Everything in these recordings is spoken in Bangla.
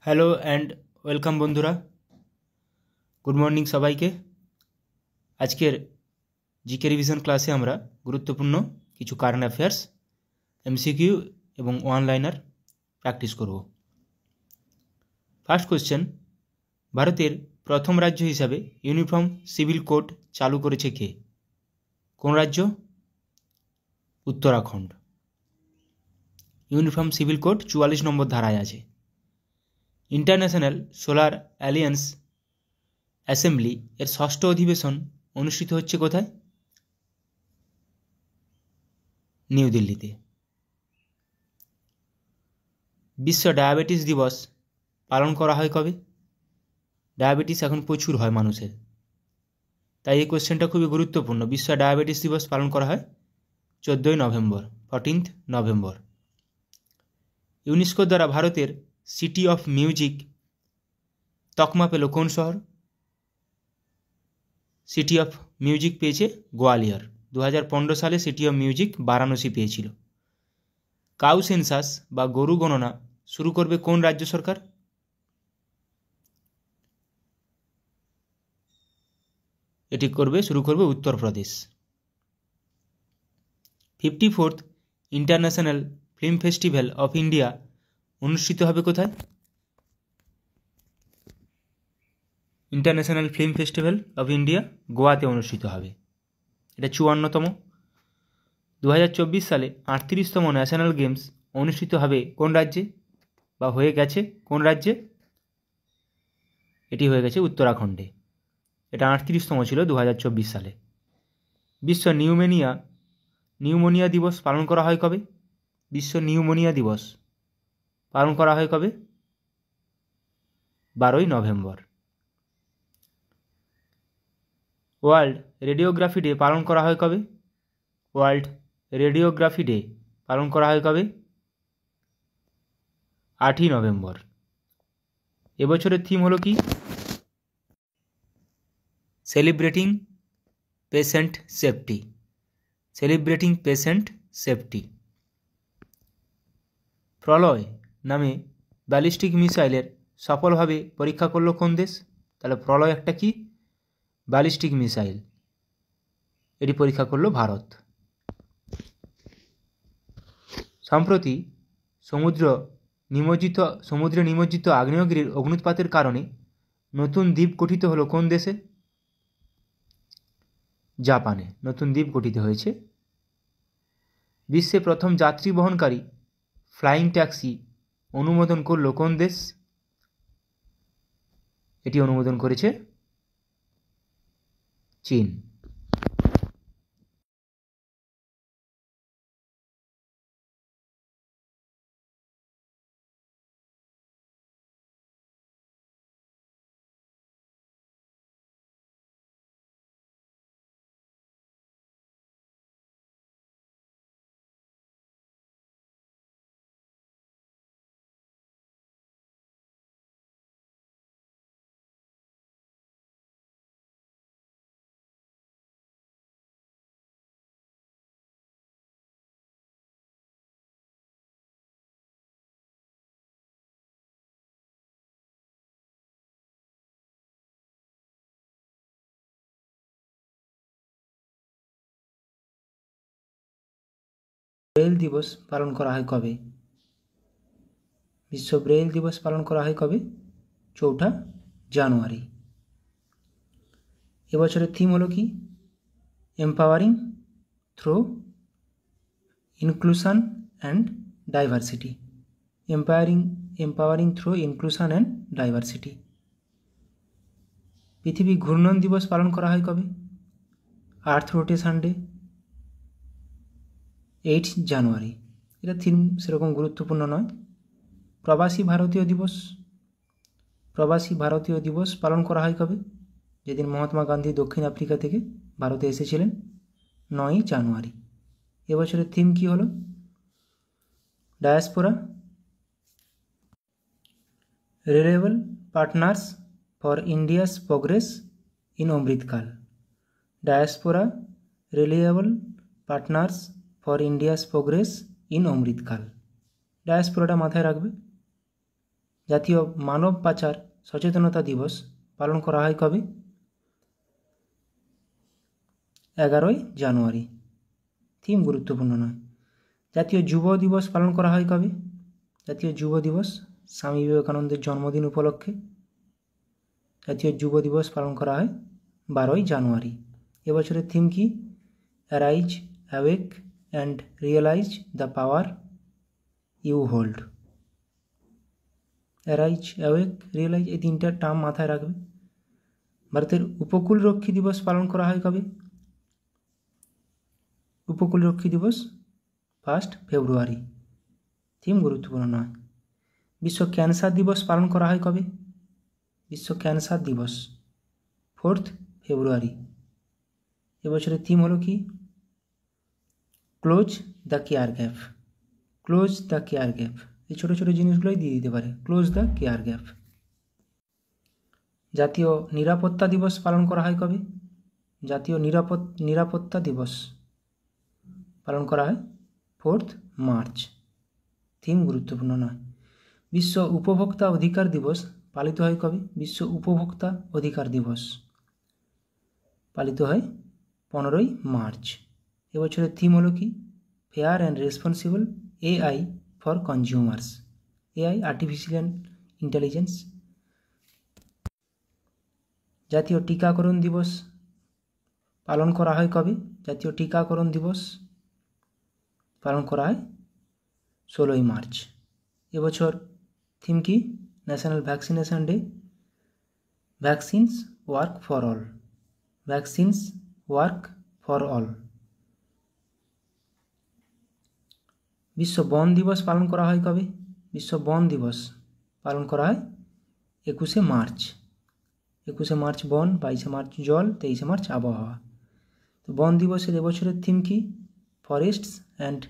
হ্যালো অ্যান্ড ওয়েলকাম বন্ধুরা, গুড মর্নিং সবাইকে। আজকের জিকে রিভিশন ক্লাসে আমরা গুরুত্বপূর্ণ কিছু কারেন্ট অ্যাফেয়ার্স, এমসিকিউ এবং ওয়ান লাইনার প্র্যাকটিস করব। ফার্স্ট কোশ্চেন, ভারতের প্রথম রাজ্য হিসাবে ইউনিফর্ম সিভিল কোড চালু করেছে কে? কোন রাজ্য? উত্তরাখণ্ড। ইউনিফর্ম সিভিল কোড 44 নম্বর ধারায় আছে। ইন্টারন্যাশনাল সোলার অ্যালিয়েন্স অ্যাসেম্বলি এর ষষ্ঠ অধিবেশন অনুষ্ঠিত হচ্ছে কোথায়? নিউ দিল্লিতে। বিশ্ব ডায়াবেটিস দিবস পালন করা হয় কবে? ডায়াবেটিস এখন প্রচুর হয় মানুষের, তাই এই কোশ্চেনটা খুবই গুরুত্বপূর্ণ। বিশ্ব ডায়াবেটিস দিবস পালন করা হয় 14ই নভেম্বর, 14th নভেম্বর। ইউনেস্কো দ্বারা ভারতের সিটি অফ মিউজিক তকমা পেল কোন শহর? সিটি অফ মিউজিক পেয়েছে গোয়ালিয়র। 2015 সালে সিটি অফ মিউজিক বারাণসী পেয়েছিল। কাউ সেন্সাস বা গরু গণনা শুরু করবে কোন রাজ্য সরকার? এটি শুরু করবে Uttar Pradesh. 54th international film festival of India অনুষ্ঠিত হবে কোথায়? International film festival of India গোয়াতে অনুষ্ঠিত হবে। এটা 54তম। 2024 সালে 38তম ন্যাশনাল গেমস অনুষ্ঠিত হবে কোন রাজ্যে বা হয়ে গেছে কোন রাজ্যে? এটি হয়ে গেছে উত্তরাখণ্ডে। এটা 38তম ছিল 2024 সালে। বিশ্ব নিউমোনিয়া দিবস পালন করা হয় কবে? বিশ্ব নিউমোনিয়া দিবস পালন করা হয় কবে? 12ই নভেম্বর। ওয়ার্ল্ড রেডিওগ্রাফি ডে পালন করা হয় কবে? ওয়ার্ল্ড রেডিওগ্রাফি ডে পালন করা হয় কবে? 8ই নভেম্বর। এবছরের থিম হলো কি? Celebrating patient safety. Celebrating patient safety. Pralay নামে ব্যালিস্টিক মিসাইলের সফলভাবে পরীক্ষা করলো কোন দেশ? তাহলে প্রলয় একটা কি? Ballistic missile. এটি পরীক্ষা করলো ভারত। সম্প্রতি সমুদ্রে নিমজ্জিত আগ্নেয়গিরির অগ্নুৎপাতের কারণে নতুন দ্বীপ গঠিত হলো কোন দেশে? জাপানে নতুন দ্বীপ গঠিত হয়েছে। বিশ্বে প্রথম যাত্রী বহনকারী ফ্লাইং ট্যাক্সি অনুমোদন করল কোন দেশ? এটি অনুমোদন করেছে চীন। ব্রেইল দিবস পালন করা হয় কবে? বিশ্ব ব্রেইল দিবস পালন করা হয় কবে? 4 জানুয়ারি। এবছরের থিম হলো কি? Empowering through inclusion and diversity. Empowering through inclusion and diversity. পৃথিবী ঘূর্ণন দিবস পালন করা হয় কবে? আর্থ রোটেশন ডে 8 জানুয়ারি। এটা থিম সেরকম গুরুত্বপূর্ণ নয়। প্রবাসী ভারতীয় দিবস পালন করা হয় কবে? যেদিন মহাত্মা গান্ধী দক্ষিণ আফ্রিকা থেকে ভারতে এসেছিলেন, 9 জানুয়ারি। এবছরের থিম কি হলো? Diaspora reliable partners for India's progress in Amritkaal. Diaspora reliable partners for India's progress in Amritkaal. ডায়াসপোরাটা মাথায় রাখবে। জাতীয় মানব পাচার সচেতনতা দিবস পালন করা হয় কবে? 11ই জানুয়ারি। থিম গুরুত্বপূর্ণ নয়। জাতীয় যুব দিবস পালন করা হয় কবে? জাতীয় যুব দিবস স্বামী বিবেকানন্দের জন্মদিন উপলক্ষে জাতীয় যুব দিবস পালন করা হয় 12ই জানুয়ারি। এবছরের থিম কি? Arise, awake and realise the power you hold. Arise, awake, realise এই তিনটা টার্ম মাথায় রাখবে। ভারতের উপকূলরক্ষী দিবস পালন করা হয় কবে? উপকূলরক্ষী দিবস 1 ফেব্রুয়ারি। থিম গুরুত্বপূর্ণ নয়। বিশ্ব ক্যান্সার দিবস পালন করা হয় কবে? বিশ্ব ক্যান্সার দিবস 4 ফেব্রুয়ারি। এবছরের থিম হলো কি? Close the care gap. Close the care gap. এই ছোটো ছোটো জিনিসগুলোই দিয়ে দিতে পারে, ক্লোজ দ্য কেয়ার গ্যাপ। জাতীয় নিরাপত্তা দিবস পালন করা হয় কবে? জাতীয় নিরাপত্তা দিবস পালন করা হয় 4 মার্চ। থিম গুরুত্বপূর্ণ নয়। বিশ্ব উপভোক্তা অধিকার দিবস পালিত হয় কবে? বিশ্ব উপভোক্তা অধিকার দিবস পালিত হয় 15ই মার্চ। এবছরের থিম হলো কি? Fair and responsible AI for consumers. AI, artificial intelligence. জাতীয় টিকাকরণ দিবস পালন করা হয় কবে? জাতীয় টিকাকরণ দিবস পালন করা হয় 16ই মার্চ। এবছর থিম কি? National vaccination day. Vaccines work for all. Vaccines work for all. বিশ্ব বন দিবস পালন করা হয় কবে? বিশ্ব বন দিবস পালন করা হয় 21শে মার্চ। 21শে মার্চ বন, 22শে মার্চ জল, 23শে মার্চ আবহাওয়া। তো বন দিবসের এবছরের থিম কি? Forests and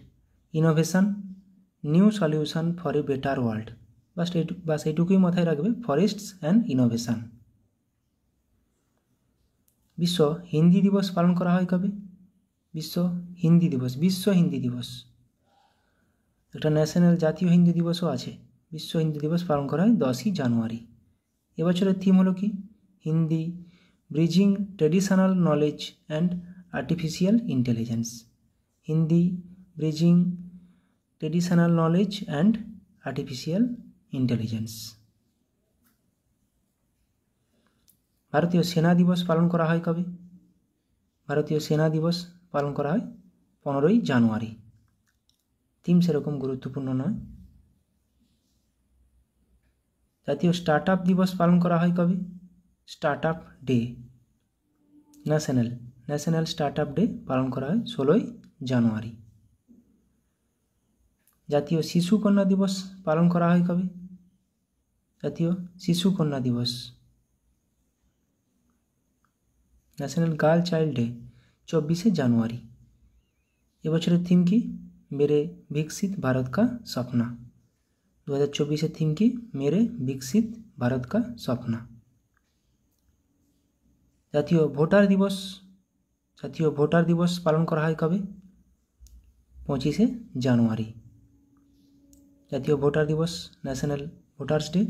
innovation, new solution for a better world. বাস এইটুকুই মাথায় রাখবে, ফরেস্টস অ্যান্ড ইনোভেশন। বিশ্ব হিন্দি দিবস পালন করা হয় কবে? বিশ্ব হিন্দি দিবস, বিশ্ব হিন্দি দিবস। একটা ন্যাশনাল জাতীয় হিন্দি দিবসও আছে। বিশ্ব হিন্দি দিবস পালন করা হয় 10ই জানুয়ারি। এবছরের থিম হলো কি? Hindi bridging traditional knowledge and artificial intelligence. Hindi bridging traditional knowledge and artificial intelligence. ভারতীয় সেনা দিবস পালন করা হয় কবে? ভারতীয় সেনা দিবস পালন করা হয় 15ই জানুয়ারি। থিম সেরকম গুরুত্বপূর্ণ নয়। জাতীয় স্টার্ট আপ দিবস পালন করা হয় কবে? Start up day. National start up day পালন করা হয় 16ই জানুয়ারি। জাতীয় শিশু কন্যা দিবস পালন করা হয় কবে? জাতীয় শিশু কন্যা দিবস, ন্যাশনাল গার্ল চাইল্ড ডে 24শে জানুয়ারি। এবছরের থিম কি? মেরে বিকশিত ভারত কা স্বপ্না। 2024-এর থিম কি? মেরে বিকশিত ভারত কা স্বপ্না। জাতীয় ভোটার দিবস পালন করা হয় কবে? 25শে জানুয়ারি। জাতীয় ভোটার দিবস, ন্যাশনাল ভোটার্স ডে।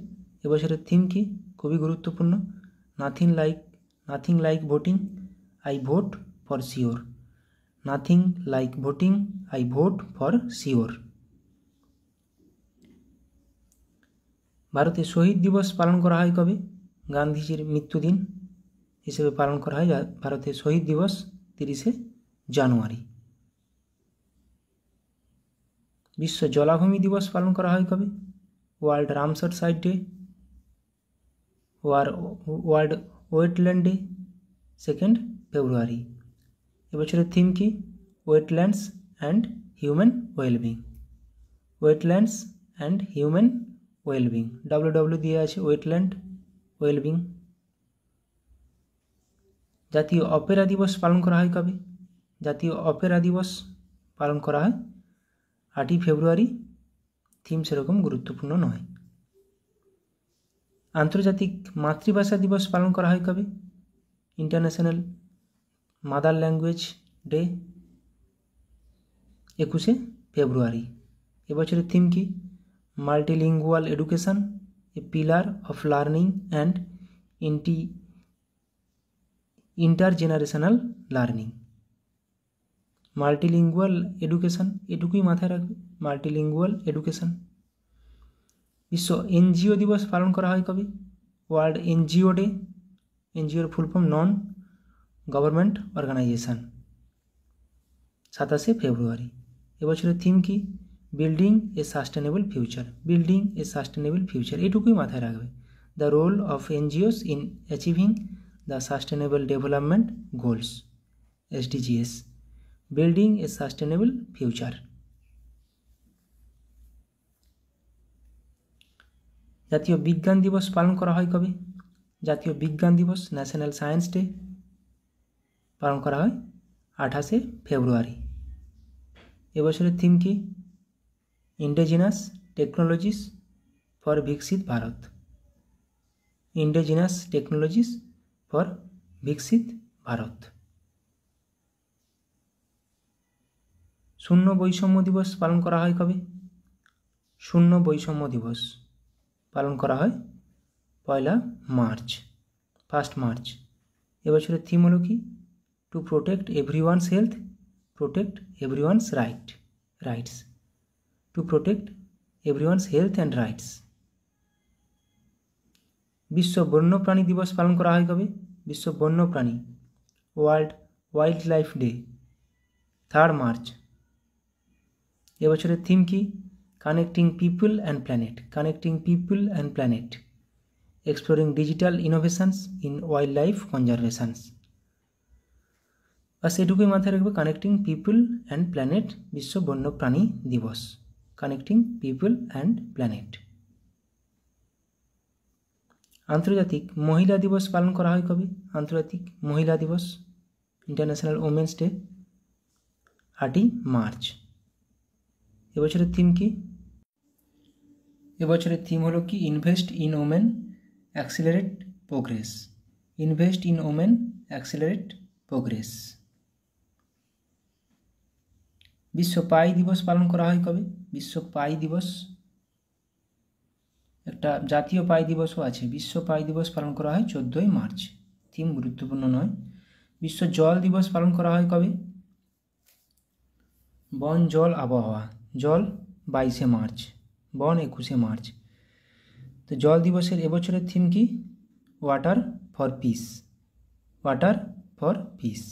এবছরের থিম কি? খুবই গুরুত্বপূর্ণ, nothing like voting, I vote for sure. Nothing like voting, I vote for sure. ভারতে শহীদ দিবস পালন করা হয় কবে? গান্ধীজির মৃত্যুদিন হিসেবে পালন করা হয় ভারতে শহীদ দিবস 30শে জানুয়ারি। বিশ্ব জলাভূমি দিবস পালন করা হয় কবে? World Ramsar site day, world wetland day 2 February. এবছরের থিম কি? Wetlands and human wellbeing. Wetlands and human wellbeing, WW দিয়ে আছে, ওয়েটল্যান্ড ওয়েলবিং। জাতীয় অপেরা দিবস পালন করা হয় কবে? জাতীয় অপেরা দিবস পালন করা হয় 8ই ফেব্রুয়ারি। থিম সেরকম গুরুত্বপূর্ণ নয়। আন্তর্জাতিক মাতৃভাষা দিবস পালন করা হয় কবে? ইন্টারন্যাশনাল মাদার ল্যাঙ্গুয়েজ ডে 21শে ফেব্রুয়ারি। এবছরের থিম কি? Multilingual education a pillar of learning and intergenerational learning. Multilingual education, এটুকুই মাথায় রাখবে, মাল্টিলিঙ্গুয়াল এডুকেশন। বিশ্ব এনজিও দিবস পালন করা হয় কবে? World NGO day. এনজিওর full form non government organisation, 27শে ফেব্রুয়ারি। এবছরের থিম কি? Building a sustainable future. Building a sustainable future, এটুকুই মাথায় রাখবে। The role of NGOs in achieving the sustainable development goals, SDGs। Building a sustainable future. জাতীয় বিজ্ঞান দিবস পালন করা হয় কবে? জাতীয় বিজ্ঞান দিবস, ন্যাশনাল সায়েন্স ডে, পালন করা হয় 28শে ফেব্রুয়ারি। এবছরের থিম কি? ইন্ডিজিনাস টেকনোলজিস ফর বিকশিত ভারত। ইন্ডিজিনাস টেকনোলজিস ফর বিকশিত ভারত। শূন্য বৈষম্য দিবস পালন করা হয় কবে? শূন্য বৈষম্য দিবস পালন করা হয় 1 মার্চ, 1 মার্চ। এবছরের থিম হলো কি? To protect everyone's health, protect everyone's rights. To protect everyone's health and rights. বিশ্ব বন্যপ্রাণী দিবস পালন করা হয় কবে? বিশ্ব বন্যপ্রাণী, world wildlife day, 3 March. এবছরের থিম কি? Connecting people and planet, connecting people and planet, exploring digital innovations in wildlife conservations. বাস এটুকুই মাথায় রাখবে, কানেক্টিং পিপল অ্যান্ড প্ল্যানেট, বিশ্ব বন্যপ্রাণী দিবস, কানেক্টিং পিপল অ্যান্ড প্ল্যানেট। আন্তর্জাতিক মহিলা দিবস পালন করা হয় কবে? আন্তর্জাতিক মহিলা দিবস, ইন্টারন্যাশনাল ওমেন্স ডে, 8 মার্চ। এবছরের থিম কি? এবছরের থিম হলো কি? Invest in women accelerate progress. Invest in women accelerate progress. বিশ্ব পাই দিবস পালন করা হয় কবে? বিশ্ব পাই দিবস, একটা জাতীয় পাই দিবসও আছে। বিশ্ব পাই দিবস পালন করা হয় 14 মার্চ। থিম গুরুত্বপূর্ণ নয়। বিশ্ব জল দিবস পালন করা হয় কবে? বন জল আবহাওয়া, জল 22শে মার্চ, বন 21শে মার্চ। তো জল দিবসের এবছরের থিম কি? Water for piece, water for piece.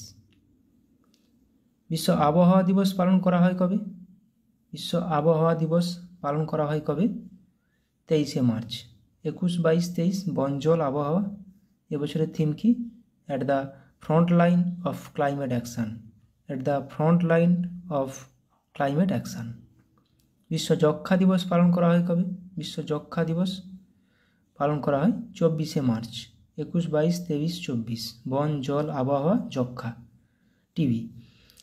বিশ্ব আবহাওয়া দিবস পালন করা হয় কবে? বিশ্ব আবহাওয়া দিবস পালন করা হয় কবে? 23শে মার্চ। 21, 22, 23 বন জল আবহাওয়া। এবছরের থিম কি? At the front line of climate action, at the front line of climate action. বিশ্ব যক্ষা দিবস পালন করা হয় কবে? বিশ্ব যক্ষা দিবস পালন করা হয় 24শে মার্চ। 21, 22, 23, 24 বন জল আবহাওয়া যক্ষা। টিবি,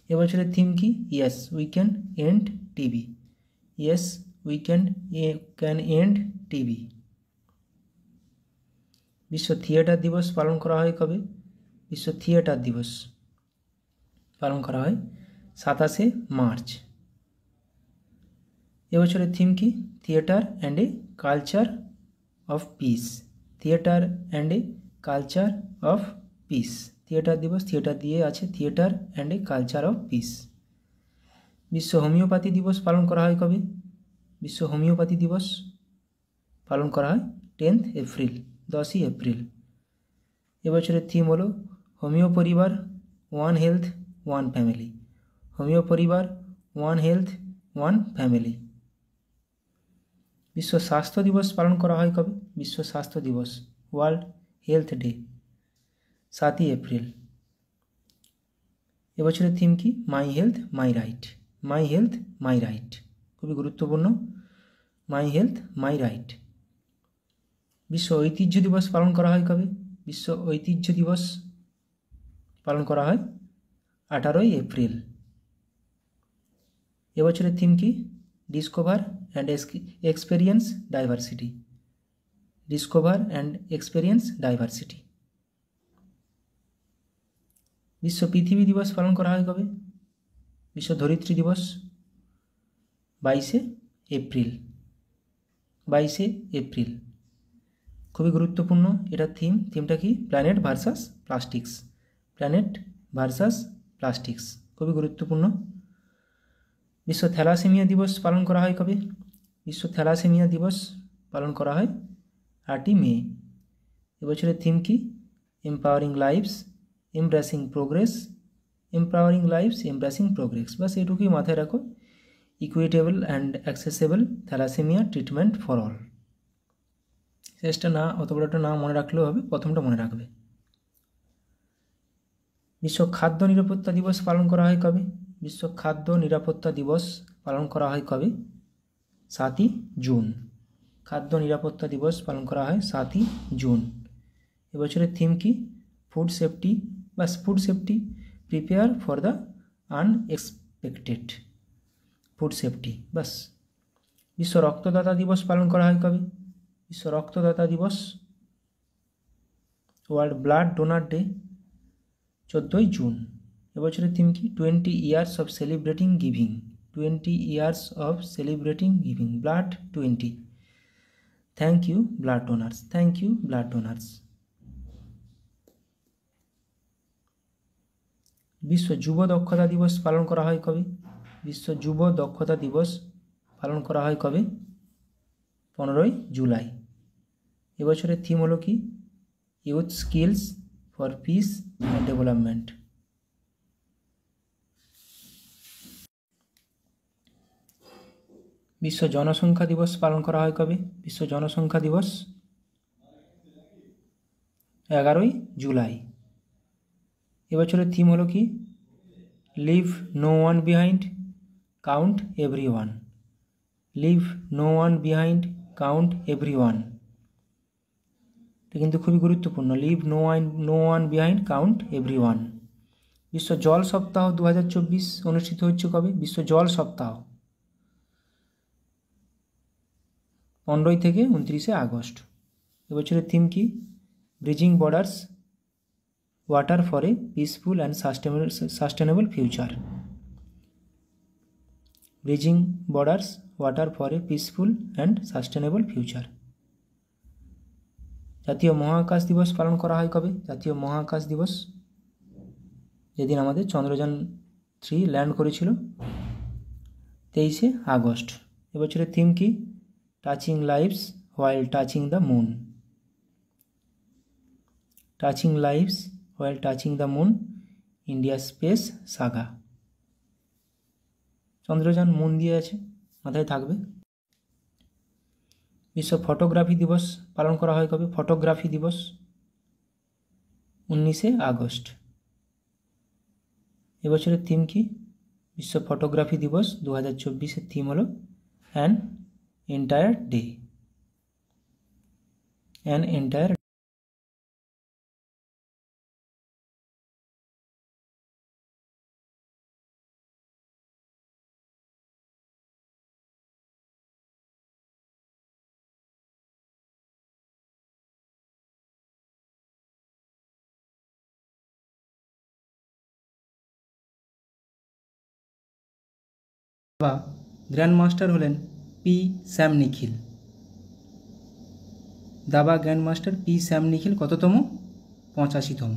এবছরের থিম কি? Yes we can end TB, yes we can end TB. বিশ্ব থিয়েটার দিবস পালন করা হয় কবে? বিশ্ব থিয়েটার দিবস পালন করা হয় 27শে মার্চ। এবছরের থিম কি? Theatre and a culture of piece, theatre and a culture of piece. Theatre দিবস, থিয়েটার দিয়ে আছে, theatre and a culture of piece. বিশ্ব হোমিওপ্যাথি দিবস পালন করা হয় কবে? বিশ্ব হোমিওপ্যাথি দিবস পালন করা হয় 10 এপ্রিল, 10ই এপ্রিল। এবছরের থিম হলো হোমিও পরিবার, one health one family, homeo পরিবার, ওয়ান হেলথ ওয়ান ফ্যামিলি। বিশ্ব স্বাস্থ্য দিবস পালন করা হয় কবে? বিশ্ব স্বাস্থ্য দিবস, ওয়ার্ল্ড হেলথ ডে, 7ই এপ্রিল। এবছরের থিম কি? My health my right, my health my right, খুবই গুরুত্বপূর্ণ, মাই হেলথ মাই রাইট। বিশ্ব ঐতিহ্য দিবস পালন করা হয় কবে? বিশ্ব ঐতিহ্য দিবস পালন করা হয় 18ই এপ্রিল। এবছরের থিম কি? Discover and experience diversity, discover and experience diversity. বিশ্ব পৃথিবী দিবস পালন করা হয় কবে? বিশ্ব ধরিত্রী দিবস 22শে এপ্রিল, 22শে এপ্রিল। খুবই গুরুত্বপূর্ণ এটা থিমটা কি planet versus plastics, planet versus plastics, খুবই গুরুত্বপূর্ণ। বিশ্ব থ্যালাসেমিয়া দিবস পালন করা হয় কবে? বিশ্ব থ্যালাসেমিয়া দিবস পালন করা হয় 8ই মে। এবছরের থিম কি? Empowering lives embracing progress, empowering lives embracing progress, বাস এটুকুই মাথায় রাখো। Equitable and accessible thalassemia treatment for all. শেষটা না অত বড়টা না মনে রাখলেও হবে, প্রথমটা মনে রাখবে। বিশ্ব খাদ্য নিরাপত্তা দিবস পালন করা হয় কবে? বিশ্ব খাদ্য নিরাপত্তা দিবস পালন করা হয় কবে? 7ই জুন। খাদ্য নিরাপত্তা দিবস পালন করা হয় 7ই জুন। এবছরের থিম কি? ফুড সেফটি, বাস food safety, prepare for the unexpected, food safety, বাস। বিশ্ব রক্তদাতা দিবস পালন করা হয় কবে? বিশ্ব রক্তদাতা দিবস, ওয়ার্ল্ড ব্লাড ডোনার ডে, 14ই জুন। এবছরের থিম কি? 20 years of celebrating giving, 20 years of celebrating giving, blood 20। Thank you blood donors, thank you blood donors. বিশ্ব যুব দক্ষতা দিবস পালন করা হয় কবে? বিশ্ব যুব দক্ষতা দিবস পালন করা হয় কবে? 15ই জুলাই। এবছরের থিম হলো কি? Youth skills for piece and development. বিশ্ব জনসংখ্যা দিবস পালন করা হয় কবে? বিশ্ব জনসংখ্যা দিবস 11ই জুলাই। এবছরের থিম হলো কি? Leave no one behind, count everyone, leave no one behind, count everyone. এটা কিন্তু খুবই গুরুত্বপূর্ণ, leave no one behind, count everyone. বিশ্ব জল সপ্তাহ 2024 অনুষ্ঠিত হচ্ছে কবে? বিশ্ব জল সপ্তাহ 15 থেকে 29 আগস্ট। এবছরের থিম কি? Bridging borders, water for a peaceful and sustainable future, bridging borders, water for a peaceful and sustainable future. জাতীয় মহাকাশ দিবস পালন করা হয় কবে? জাতীয় মহাকাশ দিবস যেদিন আমাদের চন্দ্রযান 3 ল্যান্ড করেছিল, 23 আগস্ট। এবছরের থিম কি? Touching lives while touching the moon, touching lives while touching the moon, India space Saga. Chandrayaan moon দিয়ে আছে, মাথায় থাকবে। বিশ্ব ফটোগ্রাফি দিবস পালন করা হয় কবে? ফটোগ্রাফি দিবস 19 আগস্ট। এবছরের থিম কি? বিশ্ব ফটোগ্রাফি দিবস 2024-এর থিম হলো an entire day, an entire. বা গ্র্যান্ড মাস্টার হলেন পি স্যাম নিখিল। দাবা গ্র্যান্ড মাস্টার পি স্যাম নিখিল কততম? 85তম।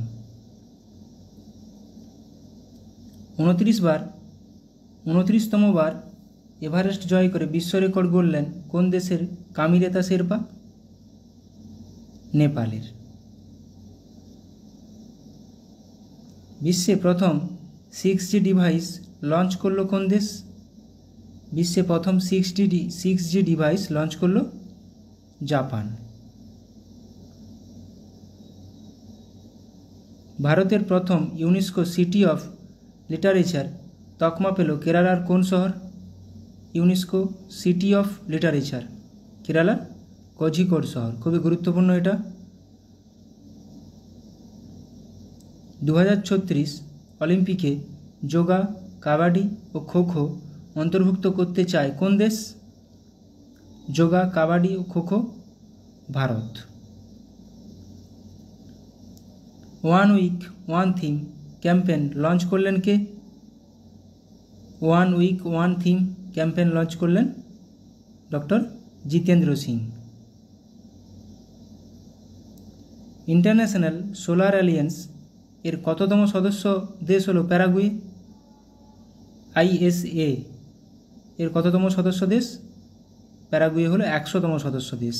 29তম বার এভারেস্ট জয় করে বিশ্ব রেকর্ড গড়লেন কোন দেশের কামিরেতা শেরপা? নেপালের। বিশ্বে প্রথম 6G ডিভাইস লঞ্চ করলো কোন দেশ? বিশ্বে প্রথম 6G ডিভাইস লঞ্চ করলো জাপান। ভারতের প্রথম ইউনেস্কো সিটি অফ লিটারেচার তকমা পেল কেরালার কোন শহর? ইউনেস্কো সিটি অফ লিটারেচার, কেরালার কোঝিকোড শহর, খুবই গুরুত্বপূর্ণ এটা। 2036 অলিম্পিকে যোগা, কাবাডি ও খোখো অন্তর্ভুক্ত করতে চায় কোন দেশ? যোগা, কাবাডি ও kho kho Bharat. One week one theme campaign launch করলেন কে? One week one theme campaign launch করলেন doctor Jitendra Singh. International solar alliance এর কততম সদস্য দেশ হলো প্যারাগুয়ে? ISA এর কততম সদস্য দেশ? প্যারাগুয়ে হলো 100তম সদস্য দেশ।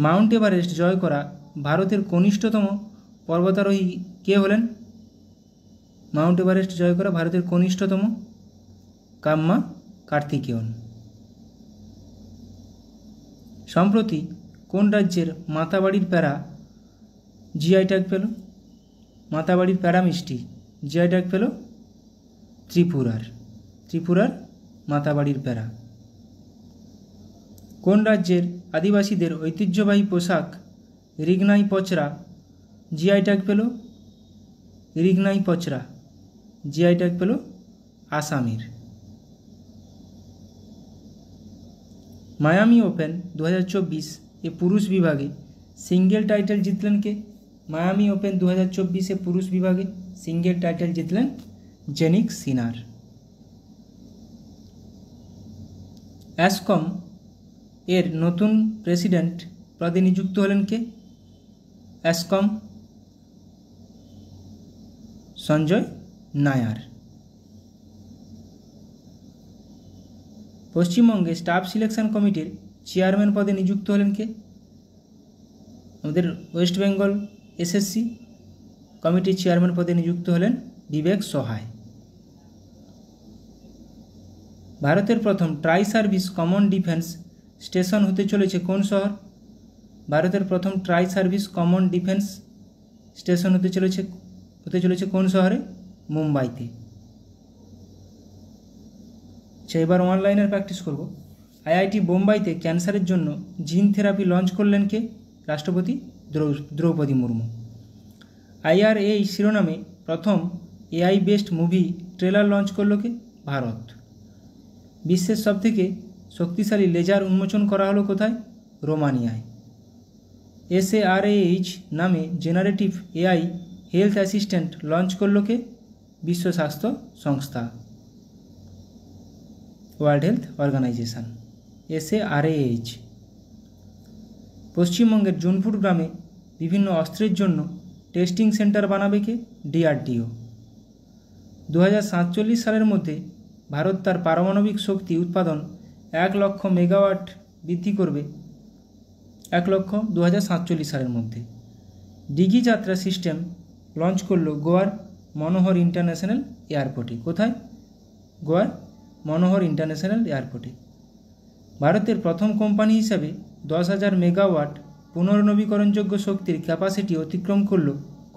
মাউন্ট এভারেস্ট জয় করা ভারতের কনিষ্ঠতম পর্বতারোহী কে হলেন? মাউন্ট এভারেস্ট জয় করা ভারতের কনিষ্ঠতম কাম্মা কার্তিকেয়ন। সম্প্রতি কোন রাজ্যের মাতাবাড়ির প্যারা জিআই ট্যাগ পেল? মাতাবাড়ির প্যারা মিষ্টি জিআই ট্যাগ পেল ত্রিপুরার মাতাবাড়ির প্যারা। কোন রাজ্যের আদিবাসীদের ঐতিহ্যবাহী পোশাক রিগনাই পচরা জিআই ট্যাগ পেল? রিগনাই পচরা জিআই ট্যাগ পেল আসামের। মায়ামি ওপেন 2024 এ পুরুষ বিভাগে সিঙ্গেল টাইটেল জিতলেন কে? মায়ামি ওপেন 2024 পুরুষ বিভাগে সিঙ্গেল টাইটেল জিতলেন জেনিক সিনার। অ্যাসকম এর নতুন প্রেসিডেন্ট পদে নিযুক্ত হলেন কে? অ্যাসকম সঞ্জয় নায়ার। পশ্চিমবঙ্গে স্টাফ সিলেকশন কমিটির চেয়ারম্যান পদে নিযুক্ত হলেন কে? আমাদের ওয়েস্ট বেঙ্গল SSC কমিটির চেয়ারম্যান পদে নিযুক্ত হলেন বিবেক সহায়। ভারতের প্রথম try service common defence station হতে চলেছে কোন শহর? ভারতের প্রথম try service common defence station হতে চলেছে কোন শহরে? মুম্বাইতে। এবার অনলাইনের প্র্যাকটিস করব। IIT বোম্বাইতে ক্যান্সারের জন্য জিন থেরাপি লঞ্চ করলেন কে? রাষ্ট্রপতি দ্রৌপদী মুর্মু। IRA শিরোনামে প্রথম AI based movie trailer launch করল কে? ভারত। বিশ্বের সবথেকে শক্তিশালী লেজার উন্মোচন করা হলো কোথায়? রোমানিয়ায়। SARAH নামে generative AI health assistant launch করল কে? বিশ্ব স্বাস্থ্য সংস্থা, ওয়ার্ল্ড হেলথ অর্গানাইজেশন। SARAH। পশ্চিমবঙ্গের জুনপুর গ্রামে বিভিন্ন অস্ত্রের জন্য টেস্টিং সেন্টার বানাবে কে? DRDO। 2047 সালের মধ্যে ভারত তার পারমাণবিক শক্তি উৎপাদন 1 লক্ষ মেগাওয়াট বৃদ্ধি করবে। 2047 সালের মধ্যে। ডিগি যাত্রা সিস্টেম লঞ্চ করলো গোয়ার মনোহর ইন্টারন্যাশনাল এয়ারপোর্টে। কোথায়? গোয়ার মনোহর ইন্টারন্যাশনাল এয়ারপোর্টে। ভারতের প্রথম কোম্পানি হিসাবে 10,000 মেগাওয়াট পুনর্নবীকরণযোগ্য শক্তির ক্যাপাসিটি অতিক্রম করল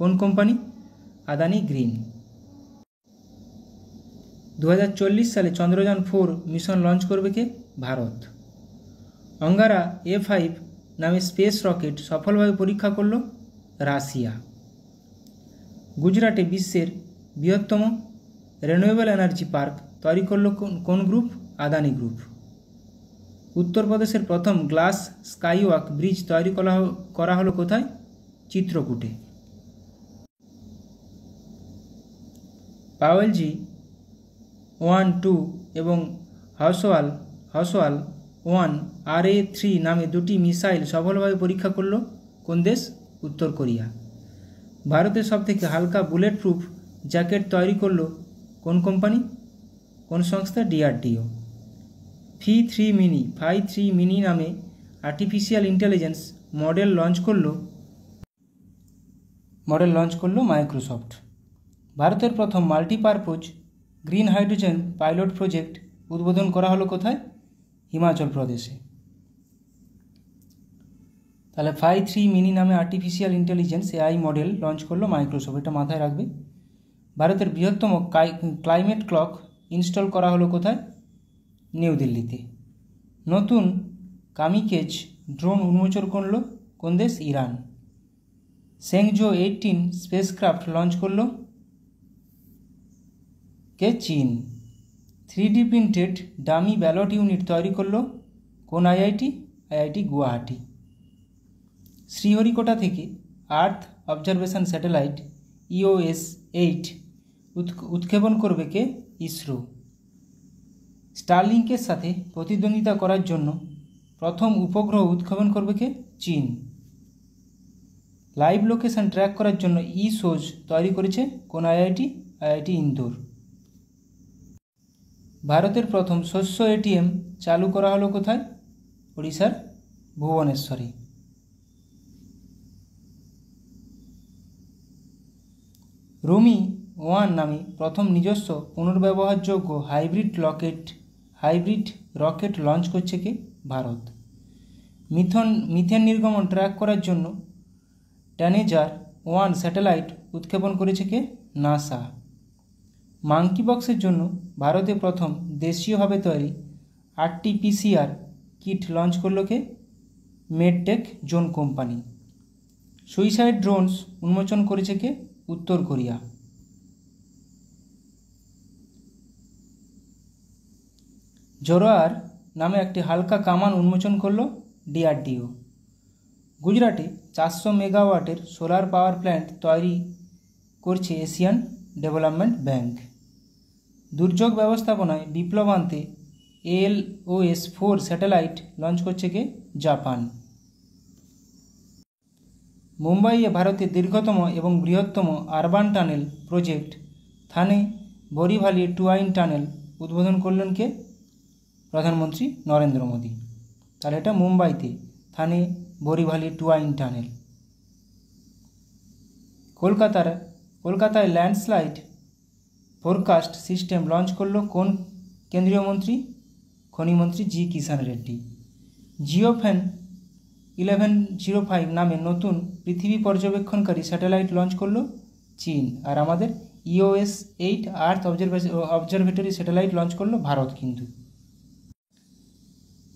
কোন কোম্পানি? আদানি গ্রিন। 2040 সালে চন্দ্রযান 4 মিশন লঞ্চ করবে কে? ভারত। অঙ্গারা A5 নামে স্পেস রকেট সফলভাবে পরীক্ষা করল রাশিয়া। গুজরাটে বিশ্বের বৃহত্তম রিনিউয়েবল এনার্জি পার্ক তৈরি করল কোন গ্রুপ? আদানি গ্রুপ। উত্তরপ্রদেশের প্রথম গ্লাস স্কাইওয়াক ব্রিজ তৈরি করা হলো কোথায়? চিত্রকূটে। পাওয়েলজি 1, 2 এবং হাউসওয়াল 1 RA3 নামে দুটি মিসাইল সফলভাবে পরীক্ষা করল কোন দেশ? উত্তর কোরিয়া। ভারতের সবথেকে হালকা বুলেট প্রুফ জ্যাকেট তৈরি করল কোন কোম্পানি? কোন সংস্থা? DRDO। Phi 3 মিনি নামে আর্টিফিশিয়াল ইন্টেলিজেন্স মডেল লঞ্চ করল মাইক্রোসফট। ভারতের প্রথম multipurpose green hydrogen pilot project উদ্বোধন করা হলো কোথায়? হিমাচল প্রদেশে। তাহলে Phi 3 মিনি নামে artificial intelligence AI model launch করলো মাইক্রোসফট, এটা মাথায় রাখবে। ভারতের বৃহত্তম ক্লাইমেট ক্লক ইনস্টল করা হলো কোথায়? নিউ দিল্লিতে। নতুন কামিকেজ ড্রোন উন্মোচন করল কোন দেশ? ইরান। সেংজো 18 স্পেসক্রাফট লঞ্চ করল কে? চীন। 3D printed dummy ballot unit তৈরি করল কোন IIT? IIT গুয়াহাটি। শ্রীহরিকোটা থেকে আর্থ অবজারভেশন স্যাটেলাইট EOS 8 উৎক্ষেপণ করবে কে? ইসরো। স্টারলিংকের সাথে প্রতিদ্বন্দ্বিতা করার জন্য প্রথম উপগ্রহ উৎক্ষেপণ করবে কে? চীন। লাইভ লোকেশন ট্র্যাক করার জন্য সোজ তৈরি করেছে কোন আইআইটি? আইআইটি ইন্দোর। ভারতের প্রথম শস্য এটিএম চালু করা হলো কোথায়? ওড়িশার ভুবনেশ্বরে। রুমি 1 নামে প্রথম নিজস্ব পুনর্ব্যবহারযোগ্য হাইব্রিড রকেট লঞ্চ করছে কে? ভারত। মিথেন নির্গমন ট্র্যাক করার জন্য ট্যানেজার 1 স্যাটেলাইট উৎক্ষেপণ করেছে কে? নাসা। মাঙ্কি বক্সের জন্য ভারতে প্রথম দেশীয়ভাবে তৈরি RT-PCR কিট লঞ্চ করল কে? Medtech zone company. Suicide drones উন্মোচন করেছে কে? উত্তর কোরিয়া। জোরোয়ার নামে একটি হালকা কামান উন্মোচন করল DRDO। গুজরাটে 400 মেগাওয়াটের সোলার পাওয়ার প্ল্যান্ট তৈরি করছে এশিয়ান ডেভেলপমেন্ট ব্যাংক। দুর্যোগ ব্যবস্থাপনায় বিপ্লব আনতে ALOS-4 স্যাটেলাইট লঞ্চ করছে কে? জাপান। মুম্বাইয়ে ভারতের দীর্ঘতম এবং বৃহত্তম আরবান টানেল প্রজেক্ট থানে বোরিভালি টুয়াইন টানেল উদ্বোধন করলেন কে? প্রধানমন্ত্রী নরেন্দ্র মোদী। তাহলে এটা মুম্বাইতে থানে বোরিভালি টুয়াইন টানেল। কলকাতায় ল্যান্ডস্লাইড ফোরকাস্ট সিস্টেম লঞ্চ করলো কোন কেন্দ্রীয় মন্ত্রী? খনিমন্ত্রী জি কিষাণ রেড্ডি। জিওফ্যান 1105 নামে নতুন পৃথিবী পর্যবেক্ষণকারী স্যাটেলাইট লঞ্চ করলো চীন। আর আমাদের EOS-8 আর্থ অবজারভেটরি স্যাটেলাইট লঞ্চ করলো ভারত। কিন্তু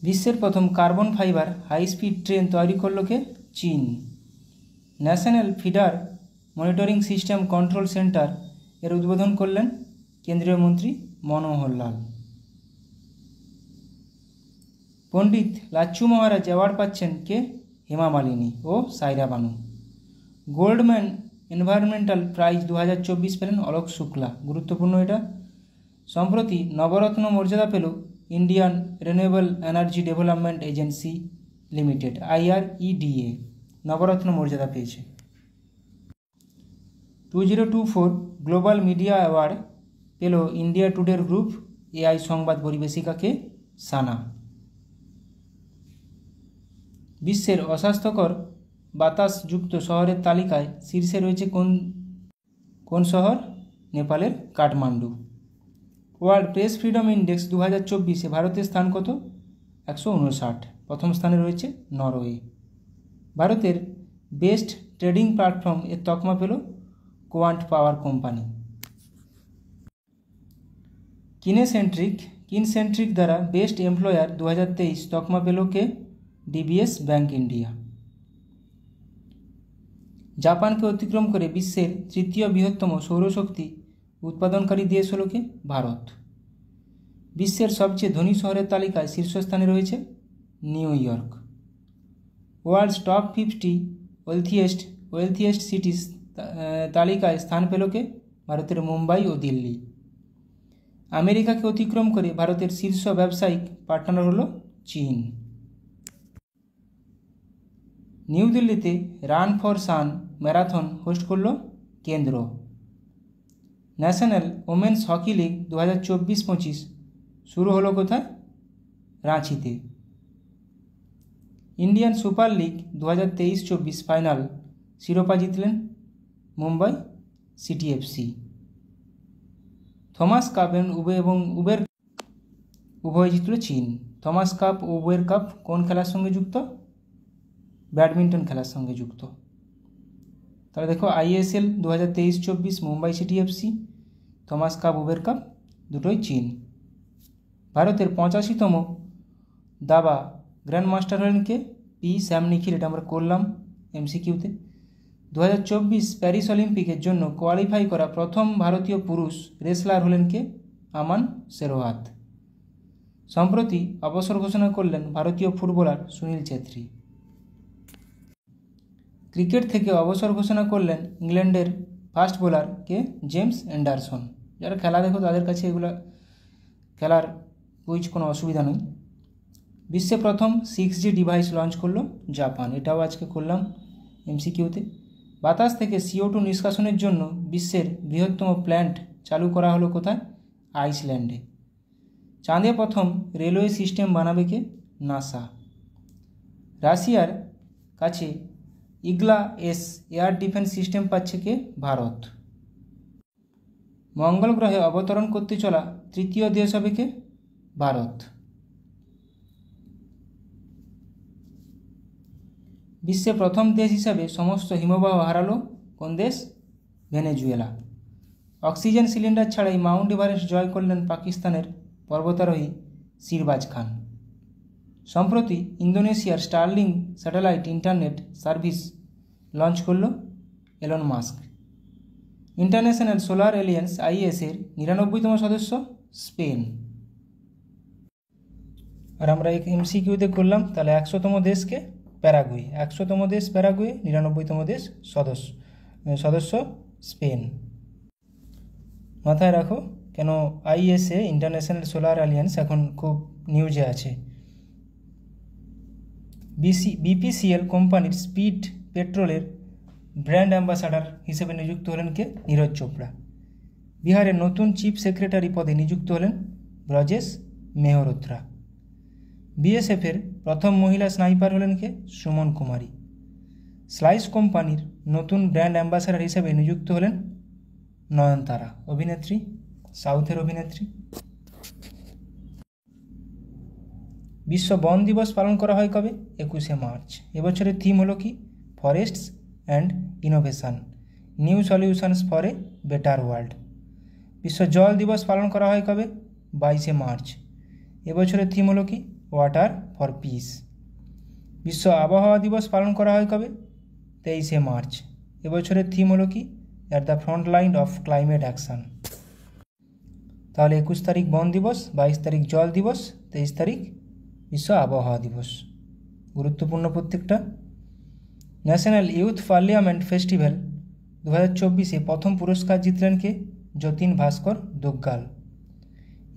বিশ্বের প্রথম carbon fibre high speed train তৈরি করলো কে? চীন। National feeder monitoring system control centre এর উদ্বোধন করলেন কেন্দ্রীয় মন্ত্রী মনোহর লাল। পণ্ডিত লাচ্ছু মহারাজ অ্যাওয়ার্ড পাচ্ছেন কে? হেমা মালিনী ও সাইরা বানু। গোল্ডম্যান এনভায়রনমেন্টাল প্রাইজ 2024 পেলেন অলোক শুক্লা। গুরুত্বপূর্ণ এটা। সম্প্রতি নবরত্ন মর্যাদা পেল Indian renewable energy development agency limited IREDA নবরত্ন মর্যাদা পেয়েছে। 2024 গ্লোবাল মিডিয়া অ্যাওয়ার্ড পেল ইন্ডিয়া টুডের গ্রুপ AI সংবাদ পরিবেশিকাকে সানা। বিশ্বের অস্বাস্থ্যকর বাতাসযুক্ত শহরের তালিকায় শীর্ষে রয়েছে কোন শহর? নেপালের Kathmandu. World press freedom index 2024-এ ভারতের স্থান কত? 159। প্রথম স্থানে রয়েছে নরওয়ে। ভারতের বেস্ট ট্রেডিং প্ল্যাটফর্ম এর তকমা পেল কোয়ান্ট পাওয়ার কোম্পানি। কিনসেন্ট্রিক দ্বারা বেস্ট এমপ্লয়ার 2023 তকমা পেল কে? DBS bank India. জাপানকে অতিক্রম করে বিশ্বের তৃতীয় বৃহত্তম সৌরশক্তি উৎপাদনকারী দেশ হল কে? ভারত। বিশ্বের সবচেয়ে ধনী শহরের তালিকায় শীর্ষস্থানে রয়েছে New York. World's top 50 wealthiest cities তালিকায় স্থান পেল কে? ভারতের মুম্বাই ও দিল্লি। আমেরিকাকে অতিক্রম করে ভারতের শীর্ষ ব্যবসায়িক পার্টনার হল চীন। নিউ দিল্লিতে run for sun marathon host করল কেন্দ্র। ন্যাশনাল ওমেন্স হকি লিগ 2024-25 শুরু হলো কোথায়? রাঁচিতে। ইন্ডিয়ান সুপার লিগ 2023-24 ফাইনাল শিরোপা জিতলেন Mumbai city FC। Thomas cup এবং উবের উভয় জিতল চীন। থমাস কাপ ও উবের কাপ কোন খেলার সঙ্গে যুক্ত? ব্যাডমিন্টন খেলার সঙ্গে যুক্ত। তাহলে দেখো ISL 2023-24 Mumbai city FC, Thomas cup Uber cup দুটোই চীন। ভারতের 85তম দাবা গ্র্যান্ডমাস্টার হলেন কে? শ্যাম নিখিল। এটা আমরা করলাম MCQতে। 2024 প্যারিস অলিম্পিকের জন্য কোয়ালিফাই করা প্রথম ভারতীয় পুরুষ রেসলার হলেন কে? আমান শেরওয়াত। সম্প্রতি অবসর ঘোষণা করলেন ভারতীয় ফুটবলার সুনীল ছেত্রী। ক্রিকেট থেকে অবসর ঘোষণা করলেন ইংল্যান্ডের ফাস্ট বোলার কে? James Anderson. যারা খেলা দেখো তাদের কাছে এগুলো খেলার কুইজ কোনো অসুবিধা নেই। বিশ্বে প্রথম 6G ডিভাইস লঞ্চ করলো জাপান। এটাও আজকে করলাম MCQতে। বাতাস থেকে CO2 নিষ্কাশনের জন্য বিশ্বের বৃহত্তম প্ল্যান্ট চালু করা হলো কোথায়? আইসল্যান্ডে। চাঁদে প্রথম রেলওয়ে সিস্টেম বানাবে কে? নাসা। রাশিয়ার কাছে ইগলা-এস এয়ার ডিফেন্স সিস্টেম পাচ্ছে কে? ভারত। মঙ্গল গ্রহে অবতরণ করতে চলা তৃতীয় দেশ হবে কে? ভারত। বিশ্বে প্রথম দেশ হিসাবে সমস্ত হিমবাহ হারালো কোন দেশ? ভেনেজুয়েলা। অক্সিজেন সিলিন্ডার ছাড়াই মাউন্ট এভারেস্ট জয় করলেন পাকিস্তানের পর্বতারোহী শিরবাজ খান। সম্প্রতি ইন্দোনেশিয়ার Starlink satellite internet service launch করল Elon Musk. International solar alliance IS-এর 99তম সদস্য স্পেন। আর আমরা MCQতে করলাম, তাহলে 100তম দেশকে? প্যারাগুয়ে। 100তম দেশ প্যারাগুয়ে, 99তম দেশ সদস্য স্পেন। মাথায় রাখো কেন IS-এ ইন্টারন্যাশনাল সোলার অ্যালিয়েন্স এখন খুব নিউজে আছে। BPCL কোম্পানির স্পিড পেট্রোলের ব্র্যান্ড অ্যাম্বাসাডার হিসেবে নিযুক্ত হলেন কে? নীরজ চোপড়া। বিহারের নতুন চিফ সেক্রেটারি পদে নিযুক্ত হলেন ব্রজেশ মেহরোত্রা। BSF-এর প্রথম মহিলা স্নাইপার হলেন কে? সুমন কুমারী। স্লাইস কোম্পানির নতুন ব্র্যান্ড অ্যাম্বাসাডার হিসেবে নিযুক্ত হলেন নয়নতারা, অভিনেত্রী, সাউথের অভিনেত্রী। বিশ্ব বন দিবস পালন করা হয় কবে? 21শে মার্চ। এবছরের থিম হলো কি? Forests and innovation, new solutions for a better world. বিশ্ব জল দিবস পালন করা হয় কবে? 22শে মার্চ। এবছরের থিম হলো কি? Water for piece. বিশ্ব আবহাওয়া দিবস পালন করা হয় কবে? 23শে মার্চ। এবছরের থিম হলো কি? At the front line of climate action. তাহলে 21 তারিখ বন দিবস, 22 তারিখ জল দিবস, 23 তারিখ বিশ্ব আবহাওয়া দিবস। গুরুত্বপূর্ণ প্রত্যেকটা। ন্যাশনাল ইউথ পার্লামেন্ট ফেস্টিভ্যাল 2024-এ প্রথম পুরস্কার জিতলেন কে? যতীন ভাস্কর দুগ্গাল।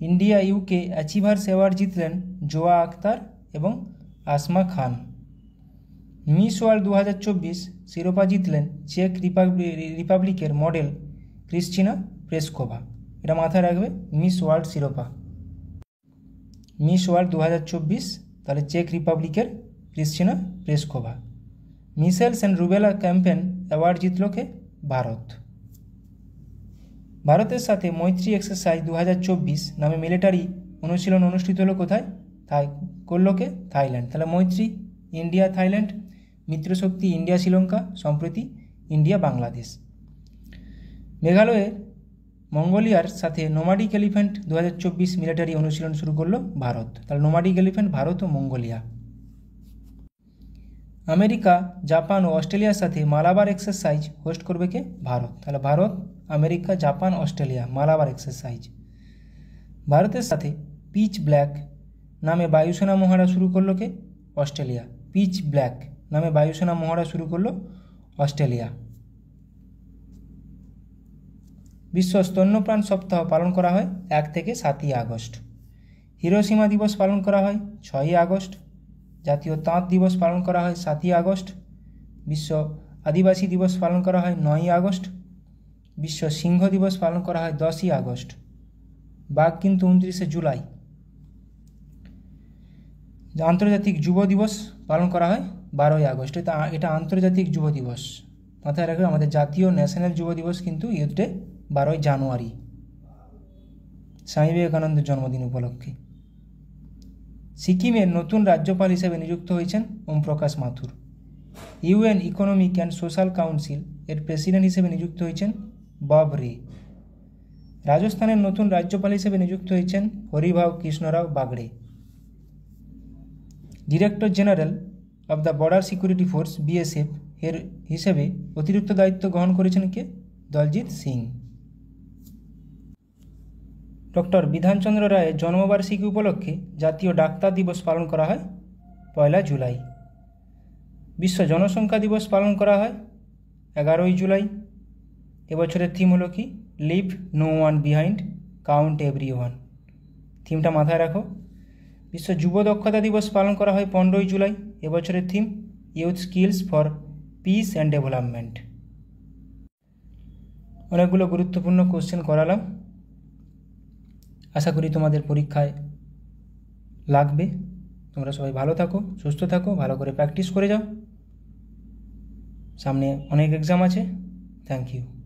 ইন্ডিয়া UK অ্যাচিভার্স অ্যাওয়ার্ড জিতলেন জোয়া আক্তার এবং আসমা খান। মিস ওয়ার্ল্ড 2024 শিরোপা জিতলেন চেক রিপাবলিকের মডেল ক্রিস্টিনা প্লেসকোভা। এটা মাথায় রাখবে, মিস ওয়ার্ল্ড শিরোপা। মিস ওয়ার্ল্ড 2024 তাহলে চেক রিপাবলিকের Krystyna Pyszkova. Measles and rubella campaign award জিতল কে? ভারত। ভারতের সাথে মৈত্রী এক্সারসাইজ 2024 নামে মিলিটারি অনুশীলন অনুষ্ঠিত হলো কোথায়? করল কে? থাইল্যান্ড। তাহলে মৈত্রী ইন্ডিয়া থাইল্যান্ড, মিত্রশক্তি ইন্ডিয়া শ্রীলঙ্কা, সম্প্রতি ইন্ডিয়া বাংলাদেশ। মেঘালয়ের মঙ্গোলিয়ার সাথে নোমাডিক এলিফ্যান্ট 2024 মিলিটারি অনুশীলন শুরু করলো ভারত। তাহলে নোমাডিক এলিফ্যান্ট ভারত ও মঙ্গোলিয়া। আমেরিকা, জাপান ও অস্ট্রেলিয়ার সাথে মালাবার এক্সারসাইজ হোস্ট করবে কে? ভারত। তাহলে Bharat, America, Japan, Australia Malabar exercise. ভারতের সাথে পিচ ব্ল্যাক নামে বায়ুসেনা মহড়া শুরু করলো কে? অস্ট্রেলিয়া। পিচ ব্ল্যাক নামে বায়ুসেনা মহড়া শুরু করলো অস্ট্রেলিয়া। বিশ্ব স্তন্যপান সপ্তাহ পালন করা হয় 1 থেকে 7ই আগস্ট। হিরোশিমা দিবস পালন করা হয় 6ই আগস্ট। জাতীয় তাঁত দিবস পালন করা হয় 7ই আগস্ট। বিশ্ব আদিবাসী দিবস পালন করা হয় 9ই আগস্ট। বিশ্ব সিংহ দিবস পালন করা হয় 10ই আগস্ট। বাঘ কিন্তু 29শে জুলাই। আন্তর্জাতিক যুব দিবস পালন করা হয় 12ই আগস্ট। এটা আন্তর্জাতিক যুব দিবস। মাথায় রাখবে, আমাদের জাতীয় ন্যাশনাল যুব দিবস কিন্তু ইউথ ডে 12ই জানুয়ারি, স্বামী বিবেকানন্দের জন্মদিন উপলক্ষে। সিকিমের নতুন রাজ্যপাল হিসেবে নিযুক্ত হয়েছেন ওম প্রকাশ মাথুর। UN economic and social council এর প্রেসিডেন্ট হিসেবে নিযুক্ত হয়েছেন বব রে। রাজস্থানের নতুন রাজ্যপাল হিসেবে নিযুক্ত হয়েছেন Haribhau Kishanrao Bagde. Director general of the border security force BSF এর হিসেবে অতিরিক্ত দায়িত্ব গ্রহণ করেছেন কে? দলজিৎ সিং। ডক্টর বিধানচন্দ্র রায়ের জন্মবার্ষিকী উপলক্ষে জাতীয় ডাক্তার দিবস পালন করা হয় 1 জুলাই। বিশ্ব জনসংখ্যা দিবস পালন করা হয় 11ই জুলাই। এবছরের থিম হলো কি? Leave no one behind, count everyone. থিমটা মাথায় রাখো। বিশ্ব যুব দক্ষতা দিবস পালন করা হয় 15ই জুলাই। এবছরের theme youth skills for piece and development. অনেকগুলো গুরুত্বপূর্ণ কোশ্চেন করালাম। আশা করি তোমাদের পরীক্ষায় লাগবে। তোমরা সবাই ভালো থাকো, সুস্থ থাকো, ভালো করে প্র্যাকটিস করে যাও। সামনে অনেক এক্সাম আছে। Thank you.